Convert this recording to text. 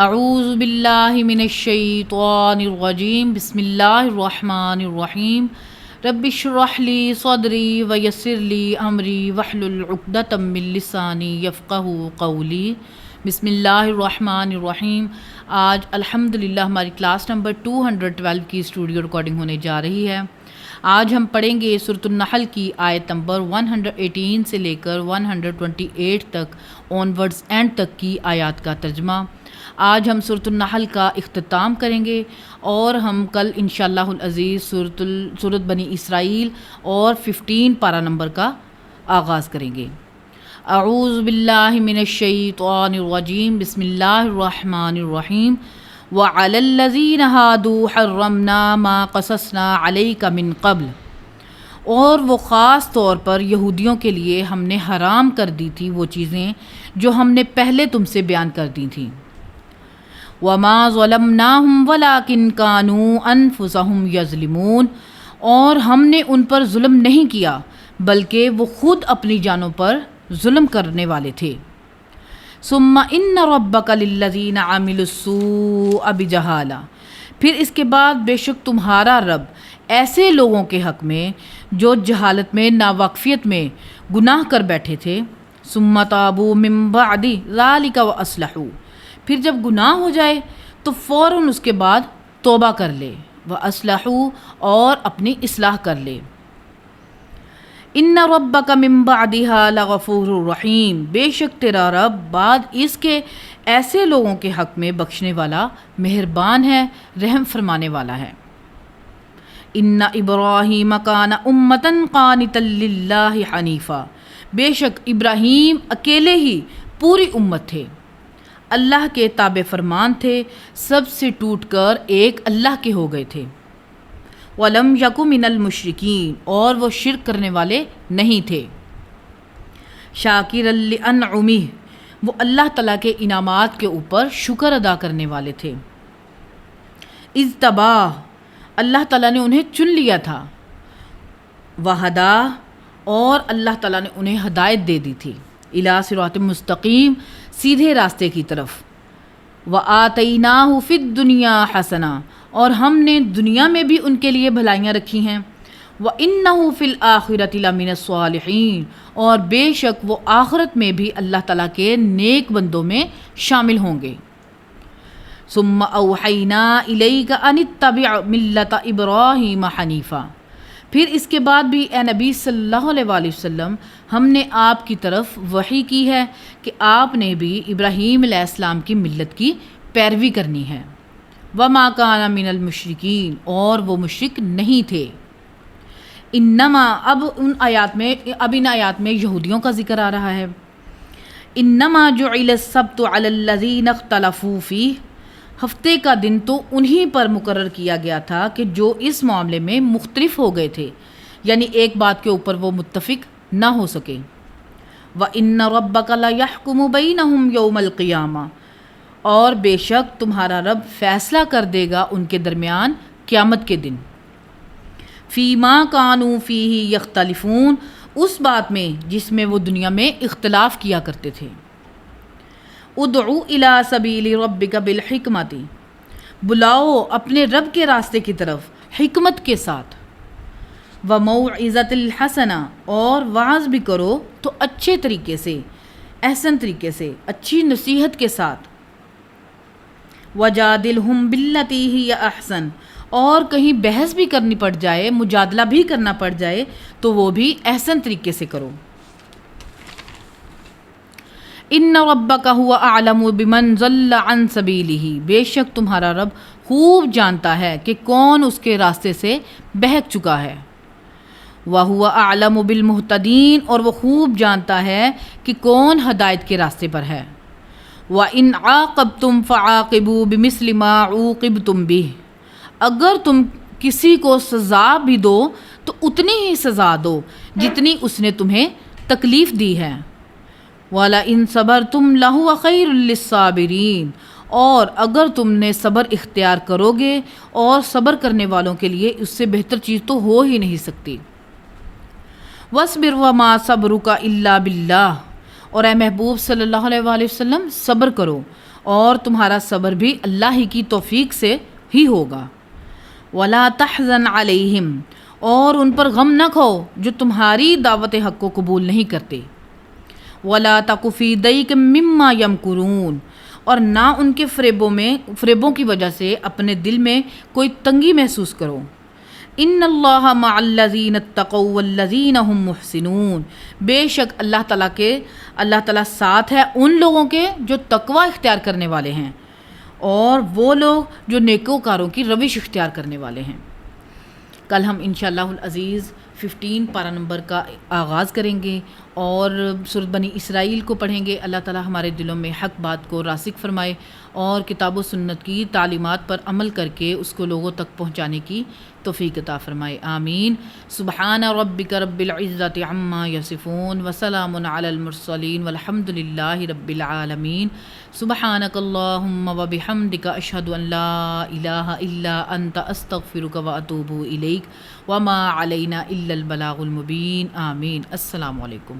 اعوذ باللہ من الشیطان الرجیم بسم اللہ الرحمن الرحیم رب اشرح لی صدری ویسر لی امری واحلل عقدۃ من لسانی یفقہوا قولی۔ بسم اللہ الرحمن الرحیم۔ آج الحمدللہ ہماری کلاس نمبر 212 کی اسٹوڈیو ریکارڈنگ ہونے جا رہی ہے۔ آج ہم پڑھیں گے سورۃ النحل کی آیت نمبر 118 سے لے کر 128 تک آنورڈز اینڈ تک کی آیات کا ترجمہ۔ آج ہم سورۃ النحل کا اختتام کریں گے اور ہم کل انشاءاللہ العزیز سورۃ بنی اسرائیل اور 15 پارہ نمبر کا آغاز کریں گے۔ اعوذ باللہ من الشیطان الرجیم بسم اللہ الرحمن الرحیم وعلی الذین ہادوا حرمنا ما قصصنا علیک من قبل، اور وہ خاص طور پر یہودیوں کے لیے ہم نے حرام کر دی تھی وہ چیزیں جو ہم نے پہلے تم سے بیان کر دی تھیں۔ وما ظلمناہم ولکن کانوا انفسہم یظلمون، اور ہم نے ان پر ظلم نہیں کیا بلکہ وہ خود اپنی جانوں پر ظلم کرنے والے تھے۔ ثم ان ربک للذین عملوا السوء بجہالہ، پھر اس کے بعد بے شک تمہارا رب ایسے لوگوں کے حق میں جو جہالت میں ناواقفیت میں گناہ کر بیٹھے تھے، ثم تابوا من بعد ذلک واصلحوا، پھر جب گناہ ہو جائے تو فوراً اس کے بعد توبہ کر لے، واصلحوا، اور اپنی اصلاح کر لے۔ ان ربک من بعدها لغفور رحیم، بے شک تیرا رب بعد اس کے ایسے لوگوں کے حق میں بخشنے والا مہربان ہے، رحم فرمانے والا ہے۔ ان ابراہیم کان امۃ قانتا للہ حنیفا، بے شک ابراہیم اکیلے ہی پوری امت تھے، اللہ کے تابع فرمان تھے، سب سے ٹوٹ کر ایک اللہ کے ہو گئے تھے۔ وَلَمْ يَكُ مِنَ الْمُشْرِكِينَ، اور وہ شرک کرنے والے نہیں تھے۔ شَاكِرًا لِأَنْعُمِهِ، وہ اللہ تعالیٰ کے انعامات کے اوپر شکر ادا کرنے والے تھے۔ اجتباہ، اللہ تعالیٰ نے انہیں چن لیا تھا۔ وَهَدَاهُ، اور اللہ تعالیٰ نے انہیں ہدایت دے دی تھی، اِلَىٰ صِرَاطٍ مستقیم، سیدھے راستے کی طرف۔ وَآتَيْنَاهُ فِي الدُّنْيَا حَسَنَةً، اور ہم نے دنیا میں بھی ان کے لیے بھلائیاں رکھی ہیں۔ وَإِنَّهُ فِي الْآخِرَةِ لَمِنَ الصَّالِحِينَ، اور بے شک وہ آخرت میں بھی اللہ تعالیٰ کے نیک بندوں میں شامل ہوں گے۔ ثُمَّ أَوْحَيْنَا إِلَيْكَ أَنِ اتَّبِعْ مِلَّةَ إِبْرَاهِيمَ حَنِيفًا، پھر اس کے بعد بھی اے نبی صلی اللہ علیہ وآلہ وسلم ہم نے آپ کی طرف وحی کی ہے کہ آپ نے بھی ابراہیم علیہ السلام کی ملت کی پیروی کرنی ہے۔ وَمَا كَانَ مِنَ الْمُشْرِكِينَ، اور وہ مشرک نہیں تھے۔ انما، اب ان آیات میں یہودیوں کا ذکر آ رہا ہے۔ انما جعل السبت علی الذین اختلفوا فیہ، ہفتے کا دن تو انہی پر مقرر کیا گیا تھا کہ جو اس معاملے میں مختلف ہو گئے تھے، یعنی ایک بات کے اوپر وہ متفق نہ ہو سکے۔ وَإِنَّ رَبَّكَ لَيَحْكُمُ بَيْنَهُمْ يَوْمَ الْقِيَامَةِ، اور بے شک تمہارا رب فیصلہ کر دے گا ان کے درمیان قیامت کے دن۔ فِيمَا كَانُوا فِيهِ يَخْتَلِفُونَ، اس بات میں جس میں وہ دنیا میں اختلاف کیا کرتے تھے۔ ادعو الی سبیل ربک بالحکمت، بلاؤ اپنے رب کے راستے کی طرف حکمت کے ساتھ۔ وموعظۃ الحسنہ، اور وعظ بھی کرو تو اچھے طریقے سے، احسن طریقے سے، اچھی نصیحت کے ساتھ۔ وجادلہم باللتی ہی احسن، اور کہیں بحث بھی کرنی پڑ جائے، مجادلہ بھی کرنا پڑ جائے تو وہ بھی احسن طریقے سے کرو۔ ان ربک هو اعلم بمن ضل عن سبیلہ، بے شک تمہارا رب خوب جانتا ہے کہ کون اس کے راستے سے بہک چکا ہے۔ وہو اعلم بالمہتدین، اور وہ خوب جانتا ہے کہ کون ہدایت کے راستے پر ہے۔ وَإِنْ عَاقَبْتُمْ فَعَاقِبُوا بِمِثْلِ مَا عُوقِبْتُمْ بِهِ، اگر تم کسی کو سزا بھی دو تو اتنی ہی سزا دو جتنی اس نے تمہیں تکلیف دی ہے۔ وَلَئِن صَبَرْتُمْ لَهُوَ خَيْرٌ لِلصَّابِرِينَ، اور اگر تم نے صبر اختیار کرو گے، اور صبر کرنے والوں کے لیے اس سے بہتر چیز تو ہو ہی نہیں سکتی۔ وَاصْبِرْ وَمَا صَبْرُكَ إِلَّا بِاللَّهِ، اور اے محبوب صلی اللہ علیہ وآلہ وسلم صبر کرو، اور تمہارا صبر بھی اللہ ہی کی توفیق سے ہی ہوگا۔ وَلَا تَحْزَنْ عَلَيْهِمْ، اور ان پر غم نہ کھو جو تمہاری دعوت حق کو قبول نہیں کرتے۔ وَلَا تَكُ فِي ضَيْقٍ مِّمَّا يَمْكُرُونَ، اور نہ ان کے فریبوں کی وجہ سے اپنے دل میں کوئی تنگی محسوس کرو۔ ان اللہ مع الذین اتقوا والذین هم محسنون، بے شک اللہ تعالیٰ ساتھ ہے ان لوگوں کے جو تقوی اختیار کرنے والے ہیں، اور وہ لوگ جو نیکوکاروں کی روش اختیار کرنے والے ہیں۔ کل ہم انشاءاللہ العزیز 15 پارہ نمبر کا آغاز کریں گے اور سورۃ بنی اسرائیل کو پڑھیں گے۔ اللہ تعالیٰ ہمارے دلوں میں حق بات کو راسخ فرمائے اور کتاب و سنت کی تعلیمات پر عمل کر کے اس کو لوگوں تک پہنچانے کی توفیق عطا فرمائے، آمین۔ سبحان ربک رب العزۃ عما یصفون وسلام علی المرسلین والحمد للہ رب العالمین۔ سبحانک اللہم وبحمدک، اشہد ان لا الہ الا انت، استغفرک واتوب الیک، وما علینا الا البلاغ المبین، آمین۔ السلام علیکم۔